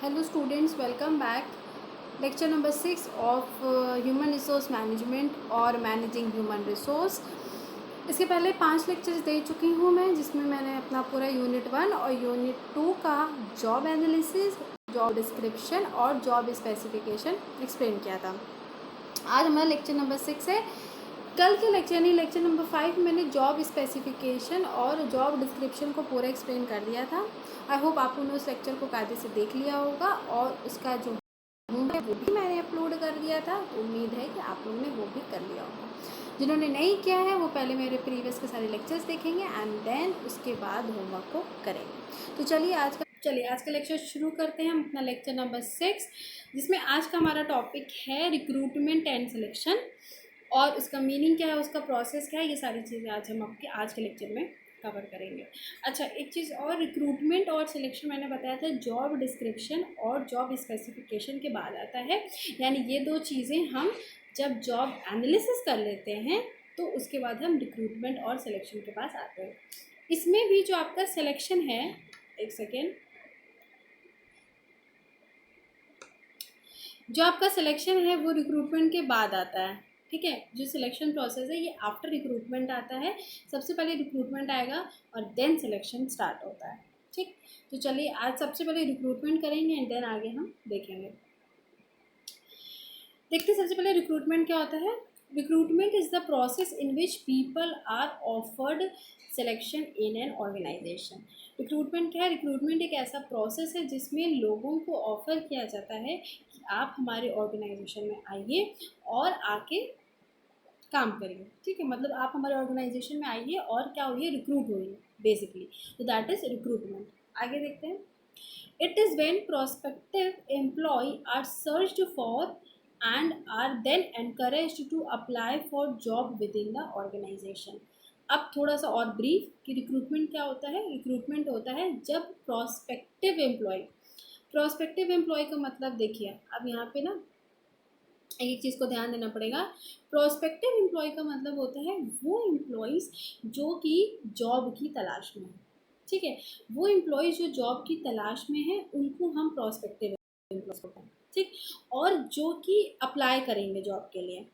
Hello students, welcome back. Lecture number 6 of Human Resource Management और Managing Human Resource. इसके पहले 5 lectures दे चुकी हूँ मैं, जिसमें मैंने अपना पूरा यूनिट 1 और यूनिट 2 का जॉब एनालिसिस, जॉब डिस्क्रिप्शन और जॉब स्पेसिफिकेशन एक्सप्लेन किया था. आज हमारा लेक्चर नंबर 6 है. कल के लेक्चर यानी लेक्चर नंबर 5 मैंने जॉब स्पेसिफिकेशन और जॉब डिस्क्रिप्शन को पूरा एक्सप्लेन कर दिया था. आई होप आप लोगों ने उस लेक्चर को कायदे से देख लिया होगा और उसका जो है वो भी मैंने अपलोड कर दिया था. तो उम्मीद है कि आप लोगों ने वो भी कर लिया होगा. जिन्होंने नहीं किया है वो पहले मेरे प्रीवियस के सारे लेक्चर्स देखेंगे एंड देन उसके बाद होमवर्क को करेंगे. तो चलिए आज का लेक्चर शुरू करते हैं. हम अपना लेक्चर नंबर 6, जिसमें आज का हमारा टॉपिक है रिक्रूटमेंट एंड सिलेक्शन, और उसका मीनिंग क्या है, उसका प्रोसेस क्या है, ये सारी चीज़ें आज हम आपके आज के लेक्चर में कवर करेंगे. अच्छा, एक चीज़ और, रिक्रूटमेंट और सिलेक्शन मैंने बताया था जॉब डिस्क्रिप्शन और जॉब स्पेसिफिकेशन के बाद आता है. यानी ये दो चीज़ें हम जब जॉब एनालिसिस कर लेते हैं तो उसके बाद हम रिक्रूटमेंट और सिलेक्शन के पास आते हैं. इसमें भी जो आपका सिलेक्शन है, एक सेकेंड, जो आपका सिलेक्शन है वो रिक्रूटमेंट के बाद आता है. ठीक है, जो सिलेक्शन प्रोसेस है ये आफ्टर रिक्रूटमेंट आता है. सबसे पहले रिक्रूटमेंट आएगा और देन सिलेक्शन स्टार्ट होता है. ठीक, तो चलिए आज सबसे पहले रिक्रूटमेंट करेंगे एंड देन आगे हम देखेंगे. देखते हैं सबसे पहले रिक्रूटमेंट क्या होता है. Recruitment is the process in which people are offered selection in an organisation. Recruitment क्या है? रिक्रूटमेंट एक ऐसा प्रोसेस है जिसमें लोगों को ऑफ़र किया जाता है कि आप हमारे ऑर्गेनाइजेशन में आइए और आके काम करिए. ठीक है, मतलब आप हमारे ऑर्गेनाइजेशन में आइए और क्या होइए, रिक्रूट होइए बेसिकली. तो दैट इज़ रिक्रूटमेंट. आगे देखते हैं. It is when prospective employ are searched for and are then encouraged to apply for job within the organization. अब थोड़ा सा और ब्रीफ कि रिक्रूटमेंट क्या होता है. रिक्रूटमेंट होता है जब प्रोस्पेक्टिव एम्प्लॉय का मतलब देखिए, अब यहाँ पे ना एक चीज़ को ध्यान देना पड़ेगा. प्रोस्पेक्टिव एम्प्लॉय का मतलब होता है वो एम्प्लॉयज़ जो कि जॉब की तलाश में है. ठीक है, वो एम्प्लॉयज़ जो जॉब की तलाश में है उनको हम प्रोस्पेक्टिव एम्प्लॉयज़ कहते हैं. ठीक, और जो कि अप्लाई करेंगे जॉब के लिए.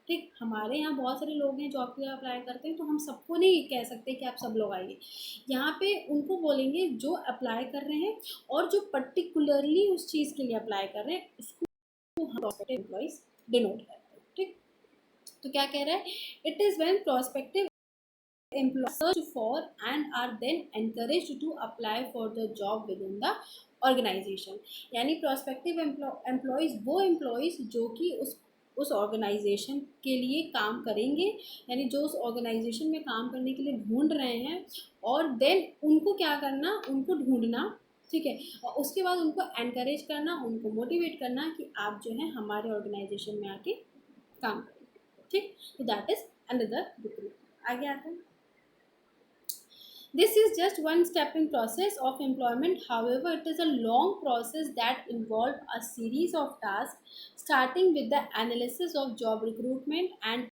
ठीक, हमारे यहाँ बहुत सारे लोग हैं जॉब के लिए अप्लाई करते हैं, तो हम सबको नहीं कह सकते कि आप सब लोग आइए. यहाँ पे उनको बोलेंगे जो अप्लाई कर रहे हैं और जो पर्टिकुलरली उस चीज़ के लिए अप्लाई कर रहे हैं, उसको हम प्रोस्पेक्टिव एम्प्लॉयज़ डिनोट करते हैं. ठीक, तो क्या कह रहा है, it is when prospective employees search for and are then encouraged to apply for the job within the organization. यानी प्रोस्पेक्टिव एम्प्लॉयज़ वो एम्प्लॉयज़ जो कि उस ऑर्गेनाइजेशन के लिए काम करेंगे, यानी जो उस ऑर्गेनाइजेशन में काम करने के लिए ढूंढ रहे हैं, और देन उनको क्या करना, उनको ढूंढना. ठीक है, और उसके बाद उनको एनकरेज करना, उनको मोटिवेट करना कि आप जो है हमारे ऑर्गेनाइजेशन में आके काम करें. ठीक, तो दैट इज अनदर रिक्रूटमेंट. आगे आते हैं. This is just one step in process of employment. However, it is a long process that involves a series of tasks, starting with the analysis of job recruitment and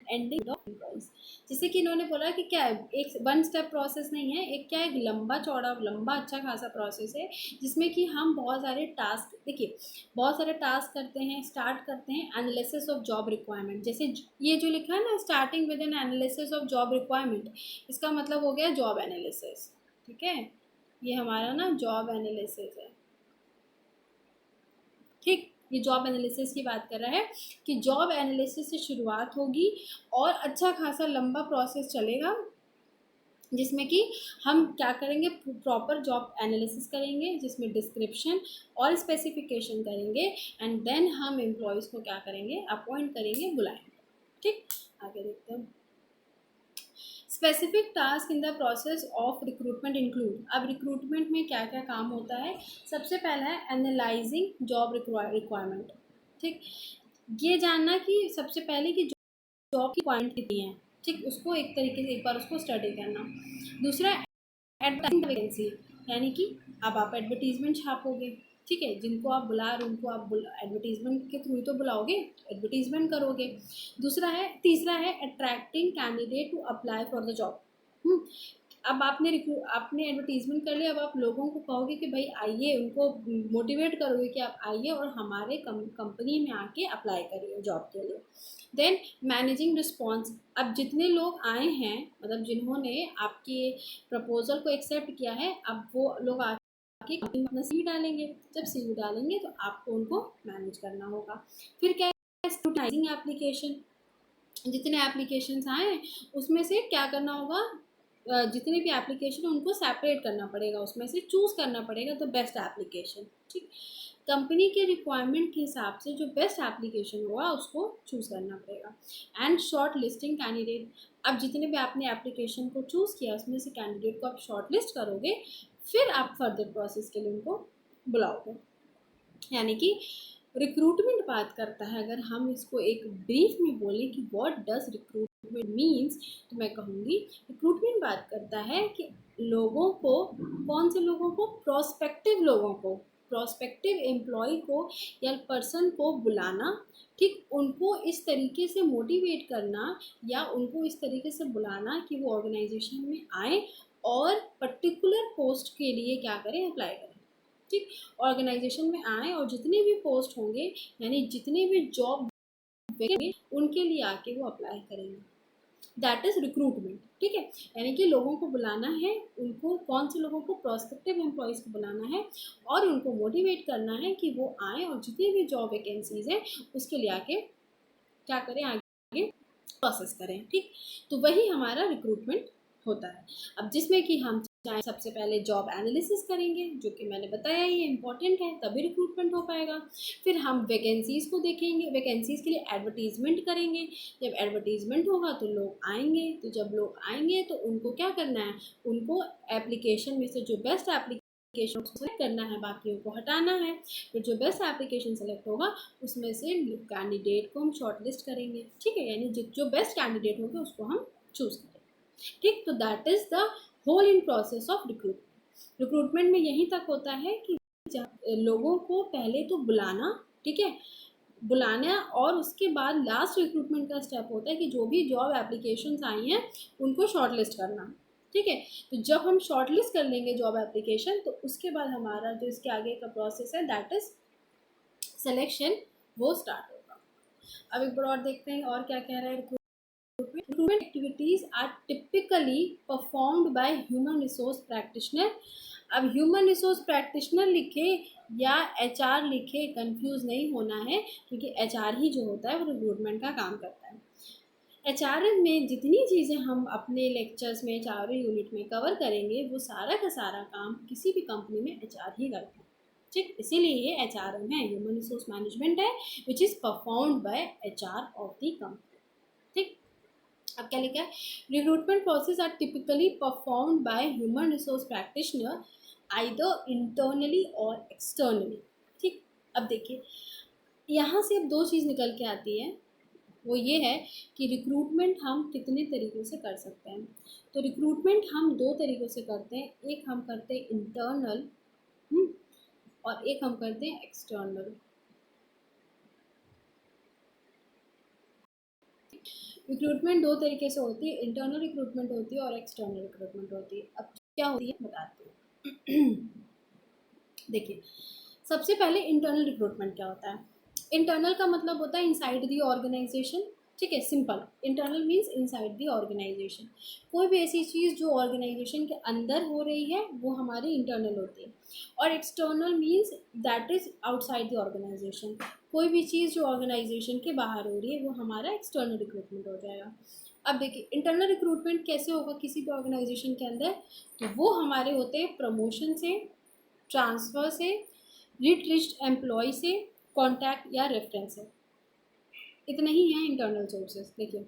ending of employees. जैसे कि इन्होंने बोला कि क्या है, एक one step process नहीं है, एक क्या है, एक लंबा चौड़ा लंबा अच्छा खासा प्रोसेस है जिसमें कि हम बहुत सारे टास्क, देखिए बहुत सारे टास्क करते हैं. स्टार्ट करते हैं एनालिसिस ऑफ जॉब रिक्वायरमेंट. जैसे ये जो लिखा है ना, starting with N analysis of job requirement, इसका मतलब हो गया जॉब एनालिसिस. ठीक है, ये हमारा ना जॉब एनालिसिस है. ठीक, ये जॉब एनालिसिस की बात कर रहा है कि जॉब एनालिसिस से शुरुआत होगी और अच्छा खासा लंबा प्रोसेस चलेगा जिसमें कि हम क्या करेंगे, प्रॉपर जॉब एनालिसिस करेंगे जिसमें डिस्क्रिप्शन और स्पेसिफिकेशन करेंगे एंड देन हम एम्प्लॉयज़ को क्या करेंगे, अपॉइंट करेंगे, बुलाएंगे. ठीक, आगे देखते हैं. Specific task in the process of recruitment include. अब रिक्रूटमेंट में क्या क्या काम होता है. सबसे पहला है एनालाइजिंग जॉब रिक्वायरमेंट. ठीक, ये जानना कि सबसे पहले कि जॉब की क्वांटिटी कितनी है. ठीक, उसको एक तरीके से एक बार उसको स्टडी करना. दूसरा एडवर्टाइजिंग वैकेंसी, यानी कि अब आप एडवर्टीजमेंट छापोगे. ठीक है, जिनको आप बुला रहे उनको आप एडवर्टीजमेंट के थ्रू तो बुलाओगे, एडवर्टीजमेंट करोगे. तीसरा है attracting candidate to apply for the job. अब आपने एडवर्टीजमेंट कर लिया, अब आप लोगों को कहोगे कि भाई आइए, उनको मोटिवेट करोगे कि आप आइए और हमारे कंपनी में आके अप्लाई करिए जॉब के लिए। देन मैनेजिंग रिस्पॉन्स, अब जितने लोग आए हैं, मतलब जिन्होंने आपके प्रपोजल को एक्सेप्ट किया है, अब वो लोग आके कंपनी में अपना सीवी डालेंगे। जब सीवी डालेंगे तो आपको उनको मैनेज करना होगा। फिर क्या है, स्क्रूटाइजिंग एप्लीकेशन, जितने एप्लीकेशंस आए उसमें से क्या करना होगा, जितने भी एप्लीकेशन है उनको सेपरेट करना पड़ेगा, उसमें से चूज़ करना पड़ेगा द बेस्ट एप्लीकेशन। ठीक, कंपनी के रिक्वायरमेंट के हिसाब से जो बेस्ट एप्लीकेशन होगा उसको चूज़ करना पड़ेगा। एंड शॉर्ट लिस्टिंग कैंडिडेट, अब जितने भी आपने एप्लीकेशन को चूज़ किया उसमें से कैंडिडेट को आप शॉर्ट लिस्ट करोगे, फिर आप फर्दर प्रोसेस के लिए उनको बुलाओगे। यानी कि रिक्रूटमेंट बात करता है, अगर हम इसको एक ब्रीफ में बोलें कि व्हाट डज रिक्रूटमेंट मीन्स, तो मैं कहूँगी रिक्रूटमेंट बात करता है कि लोगों को, कौन से लोगों को, प्रोस्पेक्टिव लोगों को, प्रोस्पेक्टिव एम्प्लॉय को या पर्सन को बुलाना। ठीक, उनको इस तरीके से मोटिवेट करना या उनको इस तरीके से बुलाना कि वो ऑर्गेनाइजेशन में आए और पर्टिकुलर पोस्ट के लिए क्या करें, अप्लाई करें। ठीक, ऑर्गेनाइजेशन में आए और जितने भी पोस्ट होंगे, यानी जितने भी जॉब होंगे उनके लिए आके वो अप्लाई करेंगे। That is recruitment. ठीक है, यानी कि लोगों को बुलाना है, उनको, कौन से लोगों को, प्रोस्पेक्टिव एम्प्लॉयज़ को बुलाना है और उनको मोटिवेट करना है कि वो आए और जितनी भी जॉब वैकेंसीज हैं उसके लिए आके क्या करें, आगे प्रोसेस करें। ठीक, तो वही हमारा रिक्रूटमेंट होता है। अब जिसमें कि हम चाहे सबसे पहले जॉब एनालिसिस करेंगे, जो कि मैंने बताया ही इम्पॉर्टेंट है, तभी रिक्रूटमेंट हो पाएगा। फिर हम वैकेंसीज़ को देखेंगे, वैकेंसीज़ के लिए एडवर्टीजमेंट करेंगे। जब एडवर्टीजमेंट होगा तो लोग आएंगे, तो जब लोग आएंगे तो उनको क्या करना है, उनको एप्लीकेशन में से जो बेस्ट एप्लीकेशन सेलेक्ट करना है, बाकियों को हटाना है। फिर जो बेस्ट एप्लीकेशन सेलेक्ट होगा उसमें से कैंडिडेट को हम शॉर्ट लिस्ट करेंगे। ठीक है, यानी जो बेस्ट कैंडिडेट होगा उसको हम चूज़ करेंगे। ठीक, तो that is the whole in process of recruitment. Recruitment में यहीं तक होता है कि लोगों को पहले तो बुलाना, ठीक है, बुलाना, और उसके बाद लास्ट रिक्रूटमेंट का स्टेप होता है कि जो भी जॉब एप्लीकेशंस आई हैं उनको शॉर्टलिस्ट करना। ठीक है, तो जब हम शॉर्टलिस्ट कर लेंगे जॉब एप्लीकेशन, तो उसके बाद हमारा जो इसके आगे का प्रोसेस है दैट इज सिलेक्शन, वो स्टार्ट होगा। अब एक बार और देखते हैं और क्या कह रहा है। Recruitment activities are typically performed by human resource practitioner। अब ह्यूमन रिसोर्स प्रैक्टिशनर लिखे या एचआर लिखे, कंफ्यूज नहीं होना है, क्योंकि एचआर ही जो होता है वो रिक्रूटमेंट का काम करता है। एचआर में जितनी चीज़ें हम अपने लेक्चर्स में, चारों यूनिट में कवर करेंगे, वो सारा का सारा काम किसी भी कंपनी में एचआर ही करता है। ठीक, इसीलिए ये एचआरएम है, ह्यूमन रिसोर्स मैनेजमेंट है, which is performed by HR of the company. ठीक, अब क्या लिखा है, recruitment process are typically performed by human resource practitioner either internally और एक्सटर्नली। ठीक, अब देखिए यहाँ से अब दो चीज़ निकल के आती है, वो ये है कि रिक्रूटमेंट हम कितने तरीक़ों से कर सकते हैं। तो रिक्रूटमेंट हम दो तरीक़ों से करते हैं, एक हम करते हैं इंटरनल और एक हम करते हैं एक्सटर्नल। रिक्रूटमेंट दो तरीके से होती है, इंटरनल रिक्रूटमेंट होती है और एक्सटर्नल रिक्रूटमेंट होती है। अब क्या होती है बताती हूँ। देखिए, सबसे पहले इंटरनल रिक्रूटमेंट क्या होता है। इंटरनल का मतलब होता है इनसाइड दी ऑर्गेनाइजेशन। ठीक है, simple, internal means inside the organisation. कोई भी ऐसी चीज़ जो ऑर्गेनाइजेशन के अंदर हो रही है वो हमारी इंटरनल होती है। और external means that is outside the organisation. कोई भी चीज़ जो ऑर्गेनाइजेशन के बाहर हो रही है वो हमारा एक्सटर्नल रिक्रूटमेंट हो जाएगा। अब देखिए इंटरनल रिक्रूटमेंट कैसे होगा किसी भी ऑर्गेनाइजेशन के अंदर, तो वो हमारे होते हैं प्रमोशन से, ट्रांसफ़र से, रिट्रीच्ड एम्प्लॉय से, कॉन्टैक्ट या रेफरेंस से। इतने ही हैं इंटरनल सोर्सेज। देखिए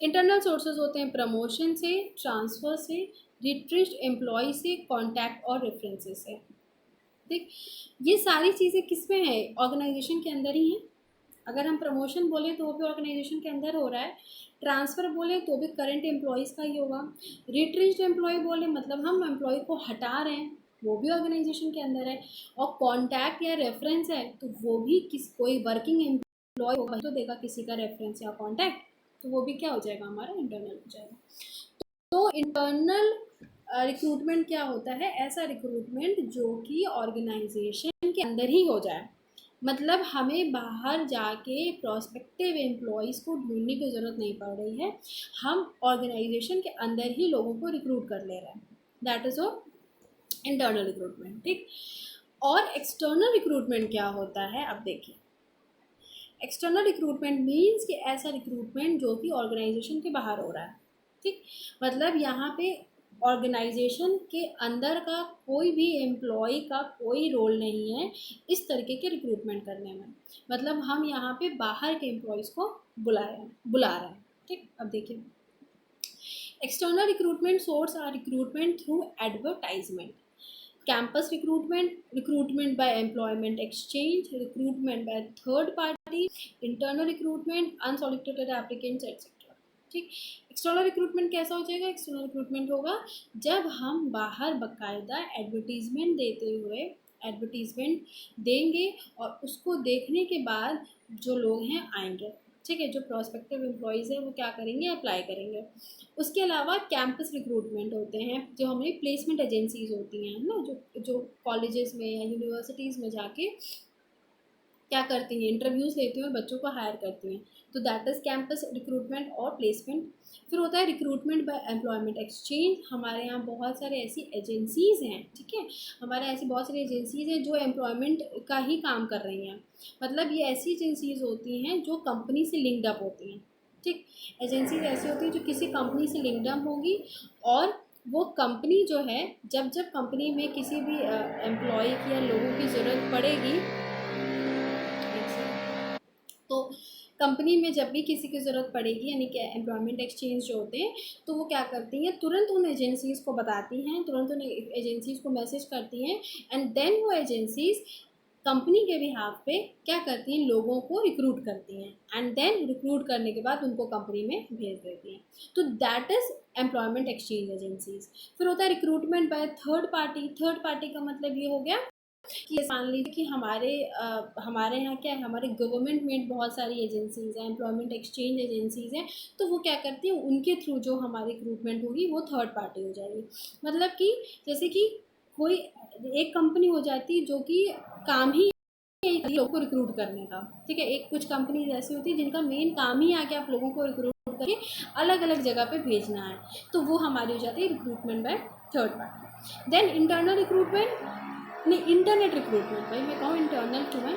इंटरनल सोर्सेज होते हैं प्रमोशन से, ट्रांसफ़र से, रिट्रीच्ड एम्प्लॉय से, कॉन्टैक्ट और रेफरेंसेस से। ठीक, ये सारी चीज़ें किस में है, ऑर्गेनाइजेशन के अंदर ही हैं। अगर हम प्रमोशन बोले तो वो भी ऑर्गेनाइजेशन के अंदर हो रहा है, ट्रांसफ़र बोले तो भी करंट एम्प्लॉयज़ का ही होगा, रिट्रीच्ड एम्प्लॉय बोले मतलब हम एम्प्लॉय को हटा रहे हैं, वो भी ऑर्गेनाइजेशन के अंदर है। और कॉन्टैक्ट या रेफरेंस है तो वो भी कोई वर्किंग एम्प्लॉय होगा तो देगा किसी का रेफरेंस या कॉन्टैक्ट, तो वो भी क्या हो जाएगा, हमारा इंटरनल हो जाएगा। तो तो इंटरनल रिक्रूटमेंट क्या होता है? ऐसा रिक्रूटमेंट जो कि ऑर्गेनाइजेशन के अंदर ही हो जाए, मतलब हमें बाहर जाके प्रोस्पेक्टिव एम्प्लॉयज़ को ढूंढने की ज़रूरत नहीं पड़ रही है, हम ऑर्गेनाइजेशन के अंदर ही लोगों को रिक्रूट कर ले रहे हैं। That is of internal recruitment, ठीक। और एक्सटर्नल रिक्रूटमेंट क्या होता है? अब देखिए, एक्सटर्नल रिक्रूटमेंट मीन्स कि ऐसा रिक्रूटमेंट जो कि ऑर्गेनाइजेशन के बाहर हो रहा है, ठीक। मतलब यहाँ पे ऑर्गेनाइजेशन के अंदर का कोई भी एम्प्लॉय का कोई रोल नहीं है इस तरीके के रिक्रूटमेंट करने में, मतलब हम यहाँ पे बाहर के एम्प्लॉयज़ को बुला रहे हैं, ठीक। अब देखिए, external recruitment source are recruitment through advertisement, campus recruitment by employment exchange, recruitment by third party, internal recruitment, unsolicited applicants etc. ठीक। एक्सटर्नल रिक्रूटमेंट कैसा हो जाएगा? एक्सटर्नल रिक्रूटमेंट होगा जब हम बाहर बाकायदा एडवर्टीजमेंट देते हुए एडवर्टीजमेंट देंगे और उसको देखने के बाद जो लोग हैं आएंगे, ठीक है। जो प्रोस्पेक्टिव एम्प्लॉयज़ हैं वो क्या करेंगे? अप्लाई करेंगे। उसके अलावा कैंपस रिक्रूटमेंट होते हैं, जो हमारी प्लेसमेंट एजेंसीज होती हैं ना, जो कॉलेजेस में या यूनिवर्सिटीज़ में जाके क्या करती हैं? इंटरव्यूज़ लेती हैं और बच्चों को हायर करती हैं, तो दैट इज़ कैंपस रिक्रूटमेंट और प्लेसमेंट। फिर होता है रिक्रूटमेंट बाय एम्प्लॉयमेंट एक्सचेंज। हमारे यहाँ बहुत सारे ऐसी एजेंसीज़ हैं, ठीक है, हमारे ऐसी बहुत सारी एजेंसीज़ हैं जो एम्प्लॉयमेंट का ही काम कर रही हैं, मतलब ये ऐसी एजेंसीज़ होती हैं जो कंपनी से लिंक्ड अप होती हैं, ठीक। एजेंसीज ऐसी होती हैं जो किसी कंपनी से लिंक्ड अप होगी, और वो कंपनी जो है जब जब कंपनी में किसी भी एम्प्लॉय की या लोगों की ज़रूरत पड़ेगी, तो कंपनी में जब भी किसी की ज़रूरत पड़ेगी, यानी कि एम्प्लॉयमेंट एक्सचेंज जो होते हैं, तो वो क्या करती हैं? तुरंत उन एजेंसीज़ को बताती हैं, तुरंत उन एजेंसीज़ को मैसेज करती हैं, एंड देन वो एजेंसीज़ कंपनी के बिहाफ पे क्या करती हैं? लोगों को रिक्रूट करती हैं, एंड देन रिक्रूट करने के बाद उनको कंपनी में भेज देती हैं। तो that is employment exchange agencies. फिर होता है recruitment by third party. Third party का मतलब ये हो गया कि मान लीजिए कि हमारे यहाँ क्या है, हमारे गवर्नमेंट में बहुत सारी एजेंसीज़ हैं, एम्प्लॉयमेंट एक्सचेंज एजेंसीज़ हैं, तो वो क्या करती हैं? उनके थ्रू जो हमारी रिक्रूटमेंट होगी वो थर्ड पार्टी हो जाएगी। मतलब कि जैसे कि कोई एक कंपनी हो जाती है जो कि काम ही लोगों को रिक्रूट करने का, ठीक है। एक कुछ कंपनीज ऐसी होती है जिनका मेन काम ही आके आप लोगों को रिक्रूट करके अलग अलग जगह पे भेजना है, तो वो हमारी हो जाती है recruitment by third party. Then internal recruitment, नहीं इंटरनेट रिक्रूटमेंट, भाई मैं कहूँ इंटरनल क्यों है?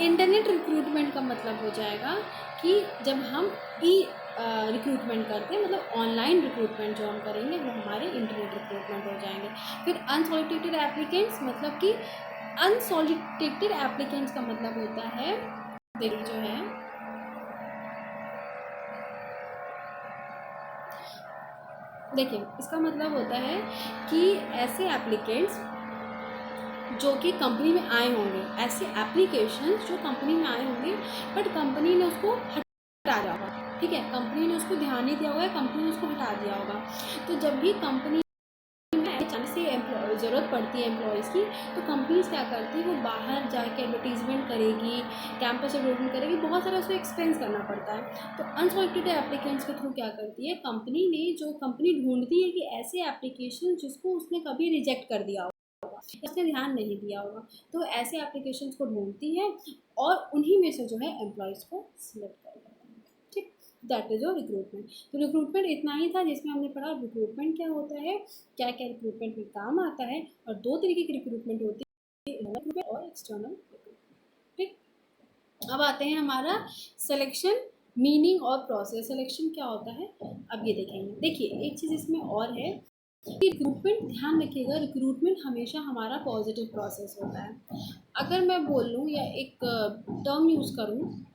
इंटरनेट रिक्रूटमेंट का मतलब हो जाएगा कि जब हम रिक्रूटमेंट करते हैं, मतलब ऑनलाइन रिक्रूटमेंट जो हम करेंगे वो हमारे इंटरनेट रिक्रूटमेंट हो जाएंगे। फिर अनसॉलिसिटेड एप्लीकेंट्स, मतलब कि अनसॉलिसिटेड एप्लीकेंट्स का मतलब होता है, देखिए जो है देखिए इसका मतलब होता है कि ऐसे एप्लीकेंट्स जो कि कंपनी में आए होंगे, ऐसे एप्लीकेशन जो कंपनी में आए होंगे बट कंपनी ने उसको हटा दिया होगा, ठीक है, कंपनी ने उसको ध्यान नहीं दिया होगा, कंपनी ने उसको हटा दिया होगा। तो जब भी कंपनी में अचानक से ज़रूरत पड़ती है एम्प्लॉयज़ की, तो कंपनीज क्या करती है? वो बाहर जाके एडवर्टीजमेंट करेगी, कैंपस एडवर्टीजमेंट करेगी, बहुत सारा उसको एक्सपेंस करना पड़ता है। तो अनसॉलिसिटेड एप्लीकेंट्स के थ्रू क्या करती है कंपनी ने, जो कंपनी ढूंढती है कि ऐसे एप्लीकेशन जिसको उसने कभी रिजेक्ट कर दिया होगा, उसने ध्यान नहीं दिया होगा, तो ऐसे एप्लीकेशंस को ढूंढती है और उन्हीं में से जो है एम्प्लॉयज़ को सिलेक्ट कर लेती है, ठीक। That is your recruitment. तो रिक्रूटमेंट इतना ही था जिसमें हमने पढ़ा रिक्रूटमेंट क्या होता है, क्या क्या रिक्रूटमेंट में काम आता है, और दो तरीके की रिक्रूटमेंट होती है, इंटरनल रिक्रूटमेंट और एक्सटर्नल रिक्रूटमेंट, ठीक। अब आते हैं हमारा सिलेक्शन, मीनिंग और प्रोसेस। सिलेक्शन क्या होता है अब ये देखेंगे। देखिए एक चीज़ इसमें और है कि रिक्रूटमेंट, ध्यान रखिएगा, रिक्रूटमेंट हमेशा हमारा पॉजिटिव प्रोसेस होता है। अगर मैं बोल लूँ या एक टर्म यूज़ करूँ,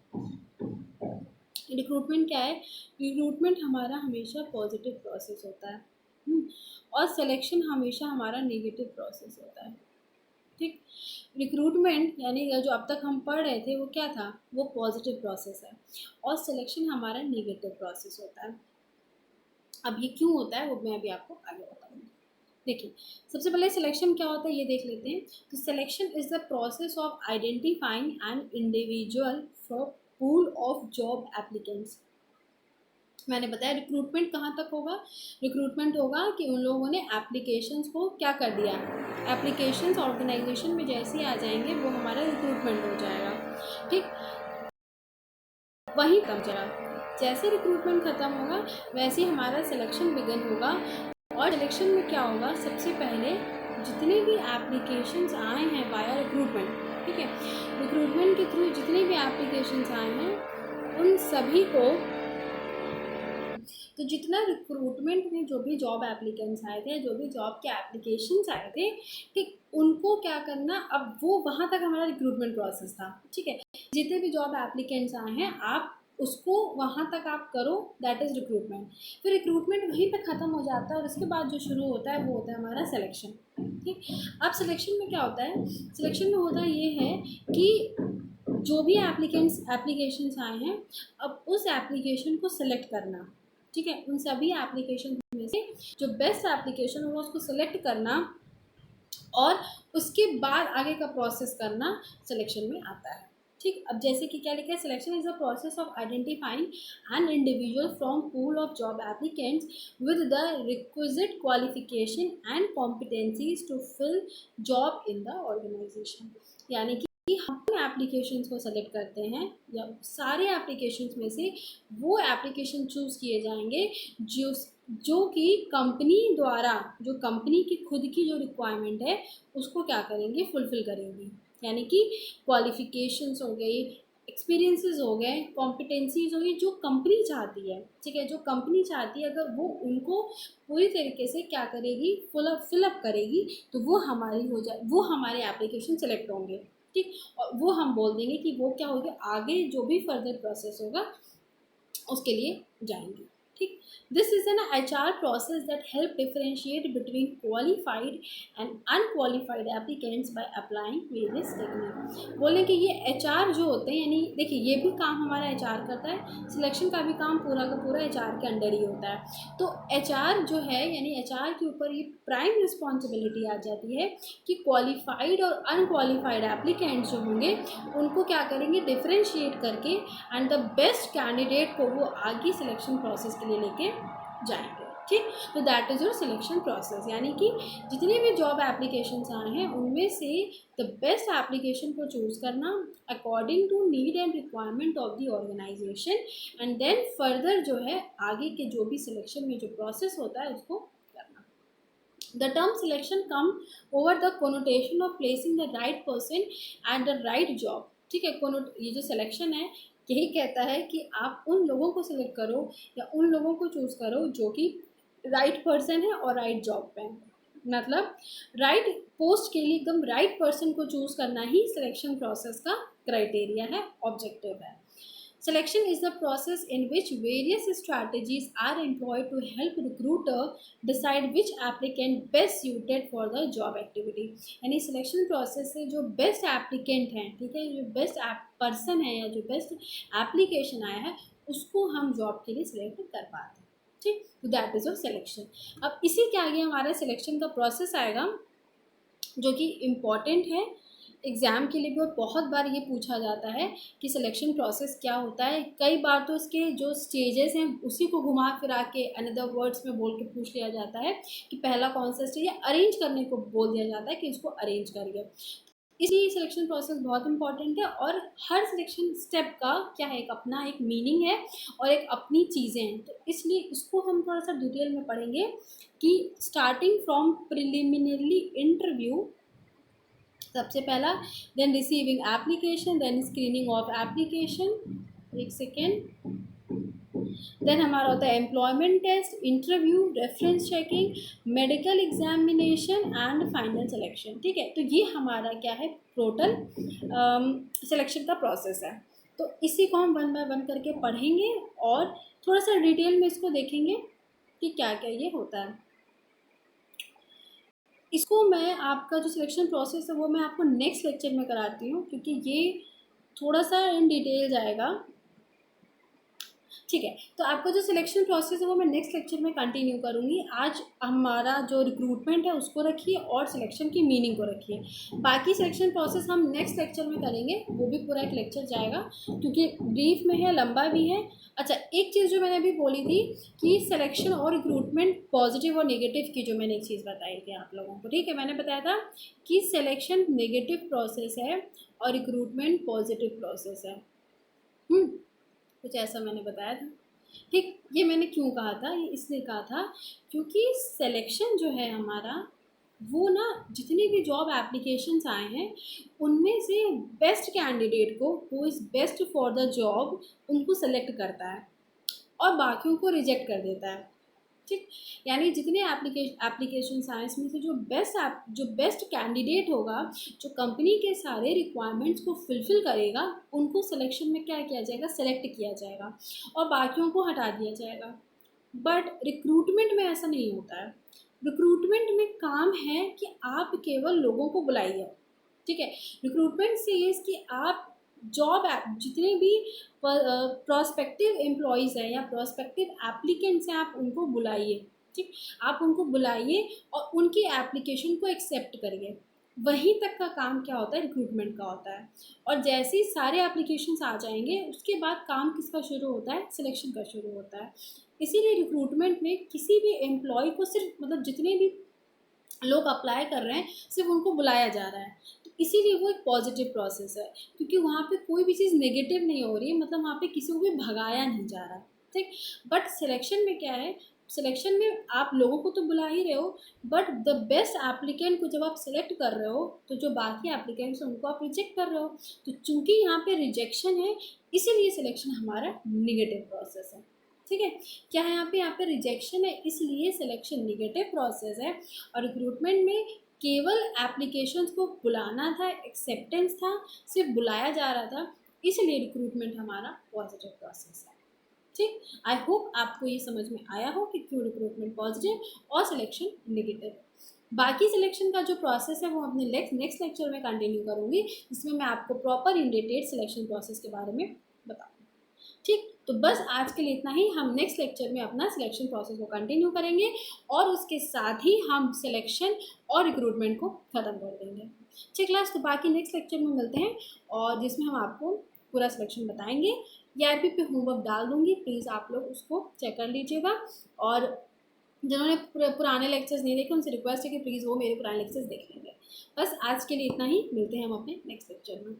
रिक्रूटमेंट क्या है? रिक्रूटमेंट हमारा हमेशा पॉजिटिव प्रोसेस होता है, और सिलेक्शन हमेशा हमारा नेगेटिव प्रोसेस होता है, ठीक। रिक्रूटमेंट यानी जो अब तक हम पढ़ रहे थे वो क्या था? वो पॉजिटिव प्रोसेस है, और सिलेक्शन हमारा नेगेटिव प्रोसेस होता है। अब ये क्यों होता है वो मैं अभी आपको आगे बताऊँगी। देखिए सबसे पहले सिलेक्शन क्या होता है ये देख लेते हैं। तो selection is the process of identifying an individual for pool of job applicants. मैंने बताया रिक्रूटमेंट कहाँ तक होगा, रिक्रूटमेंट होगा कि उन लोगों ने एप्लीकेशंस को क्या कर दिया, एप्लीकेशंस ऑर्गेनाइजेशन में जैसे ही आ जाएंगे वो हमारा रिक्रूटमेंट हो जाएगा। ठीक, वहीं कम चला, जैसे रिक्रूटमेंट ख़त्म होगा वैसे ही हमारा सिलेक्शन बिगन होगा। और सिलेक्शन में क्या होगा, सबसे पहले जितने भी एप्लीकेशंस आए हैं वाया रिक्रूटमेंट, ठीक है, रिक्रूटमेंट के थ्रू जितने भी एप्लीकेशंस आए हैं उन सभी को, तो जितना रिक्रूटमेंट में जो भी जॉब एप्लीकेंट्स आए थे, जो भी जॉब के एप्लीकेशंस आए थे, ठीक, उनको क्या करना, अब वो वहाँ तक हमारा रिक्रूटमेंट प्रोसेस था। ठीक है, जितने भी जॉब एप्लीकेंट्स आए हैं आप उसको वहाँ तक आप करो, दैट इज़ रिक्रूटमेंट। फिर रिक्रूटमेंट वहीं पे ख़त्म हो जाता है और उसके बाद जो शुरू होता है वो होता है हमारा सिलेक्शन। ठीक, अब सिलेक्शन में क्या होता है, सिलेक्शन में होता ये है कि जो भी एप्लीकेशंस आए हैं, अब उस एप्लीकेशन को सिलेक्ट करना। ठीक है, उन सभी एप्लीकेशन में से जो बेस्ट एप्लीकेशन होगा उसको सिलेक्ट करना और उसके बाद आगे का प्रोसेस करना सिलेक्शन में आता है। ठीक, अब जैसे कि क्या लिखा है, selection is the process of identifying an individual from pool of job applicants with the requisite qualification and competencies to fill job in the organisation. यानी कि हम एप्लीकेशंस को सेलेक्ट करते हैं या सारे एप्लीकेशंस में से वो एप्लीकेशन चूज़ किए जाएंगे जो कि कंपनी द्वारा, जो कंपनी की खुद की जो रिक्वायरमेंट है उसको क्या करेंगे, फुलफ़िल करेंगी। यानी कि क्वालिफ़िकेशंस हो गई, एक्सपीरियंसेस हो गए, कॉम्पिटेंसीज हो गई, जो कंपनी चाहती है। ठीक है, जो कंपनी चाहती है अगर वो उनको पूरी तरीके से क्या करेगी, फिलअप करेगी, तो वो हमारी हो जाए, वो हमारे एप्लीकेशन सेलेक्ट होंगे। ठीक, और वो हम बोल देंगे कि वो क्या होगा, आगे जो भी फर्दर प्रोसेस होगा उसके लिए जाएंगे। ठीक, this is an HR process that help differentiate between qualified and unqualified applicants by applying various technique. बोलें कि ये HR जो होते हैं, यानी देखिए ये भी काम हमारा HR करता है, सिलेक्शन का भी काम पूरा का पूरा HR के अंडर ही होता है। तो HR जो है, यानी HR के ऊपर ये प्राइम रिस्पॉन्सिबिलिटी आ जाती है कि क्वालिफाइड और अनक्वालिफाइड एप्लीकेंट्स जो होंगे उनको क्या करेंगे, डिफरेंशिएट करके एंड द बेस्ट कैंडिडेट को वो आगे सिलेक्शन प्रोसेस के लिए लेके जाएंगे। ठीक, तो that is your selection process. यानी कि जितने भी जॉब एप्लीकेशंस आए हैं उनमें से द बेस्ट एप्लीकेशन को चूज़ करना according to need and requirement of the organisation, and then further जो है आगे के जो भी सिलेक्शन में जो प्रोसेस होता है उसको करना। The term selection come over the connotation of placing the right person at the right job। ठीक है, ये जो सिलेक्शन है यही कहता है कि आप उन लोगों को सिलेक्ट करो या उन लोगों को चूज़ करो जो कि राइट पर्सन है और राइट जॉब पे है। मतलब राइट पोस्ट के लिए एकदम राइट पर्सन को चूज़ करना ही सिलेक्शन प्रोसेस का क्राइटेरिया है, ऑब्जेक्टिव है। Selection is the process in which various strategies are employed to help recruiter decide which applicant best suited for the job activity। यानी selection process से जो best applicant हैं, ठीक है, जो बेस्ट पर्सन है या जो बेस्ट एप्लीकेशन आया है उसको हम जॉब के लिए सिलेक्ट कर पाते हैं। ठीक, तो दैट इज़ योर सिलेक्शन। अब इसी के आगे हमारा सिलेक्शन का प्रोसेस आएगा जो कि इम्पॉर्टेंट है एग्ज़ाम के लिए भी, और बहुत बार ये पूछा जाता है कि सिलेक्शन प्रोसेस क्या होता है। कई बार तो इसके जो स्टेजेस हैं उसी को घुमा फिरा के अनदर वर्ड्स में बोल के पूछ लिया जाता है कि पहला कौन सा स्टेज है, अरेंज करने को बोल दिया जाता है कि इसको अरेंज करिए। इसलिए सिलेक्शन प्रोसेस बहुत इंपॉर्टेंट है और हर सिलेक्शन स्टेप का क्या है, एक अपना एक मीनिंग है और एक अपनी चीज़ें हैं। तो इसलिए इसको हम थोड़ा सा डिटेल में पढ़ेंगे कि स्टार्टिंग फ्रॉम प्रिलिमिनरी इंटरव्यू, सबसे पहला, then receiving application, then screening of application, एक सेकेंड, देन हमारा होता है employment test, interview, reference checking, medical examination and final selection. ठीक है, तो ये हमारा क्या है, टोटल सिलेक्शन का प्रोसेस है। तो इसी को हम वन बाय वन करके पढ़ेंगे और थोड़ा सा डिटेल में इसको देखेंगे कि क्या क्या ये होता है। इसको मैं आपका जो सिलेक्शन प्रोसेस है वो मैं आपको नेक्स्ट लेक्चर में कराती हूँ क्योंकि ये थोड़ा सा इन डिटेल जाएगा। ठीक है, तो आपका जो सिलेक्शन प्रोसेस है वो मैं नेक्स्ट लेक्चर में कंटिन्यू करूँगी। आज हमारा जो रिक्रूटमेंट है उसको रखिए और सिलेक्शन की मीनिंग को रखिए। बाकी सिलेक्शन प्रोसेस हम नेक्स्ट लेक्चर में करेंगे, वो भी पूरा एक लेक्चर जाएगा क्योंकि ब्रीफ में है, लंबा भी है। अच्छा, एक चीज़ जो मैंने अभी बोली थी कि सिलेक्शन और रिक्रूटमेंट पॉजिटिव और नेगेटिव की, जो मैंने एक चीज़ बताई थी आप लोगों को, ठीक है, मैंने बताया था कि सिलेक्शन नेगेटिव प्रोसेस है और रिक्रूटमेंट पॉजिटिव प्रोसेस है। कुछ ऐसा मैंने बताया था, ठीक। ये मैंने क्यों कहा था, ये इसलिए कहा था क्योंकि सिलेक्शन जो है हमारा, वो ना जितनी भी जॉब एप्लीकेशंस आए हैं उनमें से बेस्ट कैंडिडेट को, who is best for the job, उनको सेलेक्ट करता है और बाकियों को रिजेक्ट कर देता है, ठीक। यानी जितने एप्लीकेशंस आए इसमें से जो बेस्ट कैंडिडेट होगा, जो कंपनी के सारे रिक्वायरमेंट्स को फुलफ़िल करेगा, उनको सिलेक्शन में क्या किया जाएगा, सेलेक्ट किया जाएगा और बाकियों को हटा दिया जाएगा। बट रिक्रूटमेंट में ऐसा नहीं होता है। रिक्रूटमेंट में काम है कि आप केवल लोगों को बुलाइए, ठीक है। रिक्रूटमेंट से ये कि आप जॉब जितने भी प्रोस्पेक्टिव एम्प्लॉयज़ हैं या प्रोस्पेक्टिव एप्लीकेंट्स हैं, आप उनको बुलाइए, ठीक। आप उनको बुलाइए और उनकी एप्लीकेशन को एक्सेप्ट करिए। वहीं तक का काम क्या होता है, रिक्रूटमेंट का होता है। और जैसे ही सारे एप्लीकेशंस आ जाएंगे उसके बाद काम किसका शुरू होता है, सिलेक्शन का शुरू होता है। इसीलिए रिक्रूटमेंट में किसी भी एम्प्लॉय को सिर्फ, मतलब जितने भी लोग अप्लाई कर रहे हैं सिर्फ उनको बुलाया जा रहा है, तो इसीलिए वो एक पॉजिटिव प्रोसेस है क्योंकि वहाँ पे कोई भी चीज़ नेगेटिव नहीं हो रही है, मतलब वहाँ पे किसी को भी भगाया नहीं जा रहा है, ठीक। बट सिलेक्शन में क्या है, सिलेक्शन में आप लोगों को तो बुला ही रहे हो, बट द बेस्ट एप्लीकेंट को जब आप सिलेक्ट कर रहे हो तो जो बाकी एप्लीकेंट्स हैं उनको आप रिजेक्ट कर रहे हो। तो चूँकि यहाँ पे रिजेक्शन है, इसीलिए सिलेक्शन हमारा निगेटिव प्रोसेस है, ठीक है। क्या है यहाँ पे रिजेक्शन है, इसलिए सिलेक्शन निगेटिव प्रोसेस है। और रिक्रूटमेंट में केवल एप्लीकेशंस को बुलाना था, एक्सेप्टेंस था, सिर्फ बुलाया जा रहा था, इसलिए रिक्रूटमेंट हमारा पॉजिटिव प्रोसेस है, ठीक। आई होप आपको ये समझ में आया हो कि क्यों रिक्रूटमेंट पॉजिटिव और सिलेक्शन नेगेटिव। बाकी सिलेक्शन का जो प्रोसेस है वो अपने नेक्स्ट लेक्चर में कंटिन्यू करूँगी, जिसमें मैं आपको proper in detail selection process के बारे में बताऊँगी, ठीक। तो बस आज के लिए इतना ही। हम नेक्स्ट लेक्चर में अपना सिलेक्शन प्रोसेस को कंटिन्यू करेंगे और उसके साथ ही हम सिलेक्शन और रिक्रूटमेंट को ख़त्म कर देंगे, ठीक क्लास। तो बाकी नेक्स्ट लेक्चर में मिलते हैं और जिसमें हम आपको पूरा सिलेक्शन बताएंगे। ERP पे होमवर्क डाल दूँगी, प्लीज़ आप लोग उसको चेक कर लीजिएगा। और जिन्होंने पुराने लेक्चर्स नहीं देखे उनसे रिक्वेस्ट है कि प्लीज़ वो मेरे पुराने लेक्चर्स देख लेंगे। बस आज के लिए इतना ही, मिलते हैं हम अपने नेक्स्ट लेक्चर में।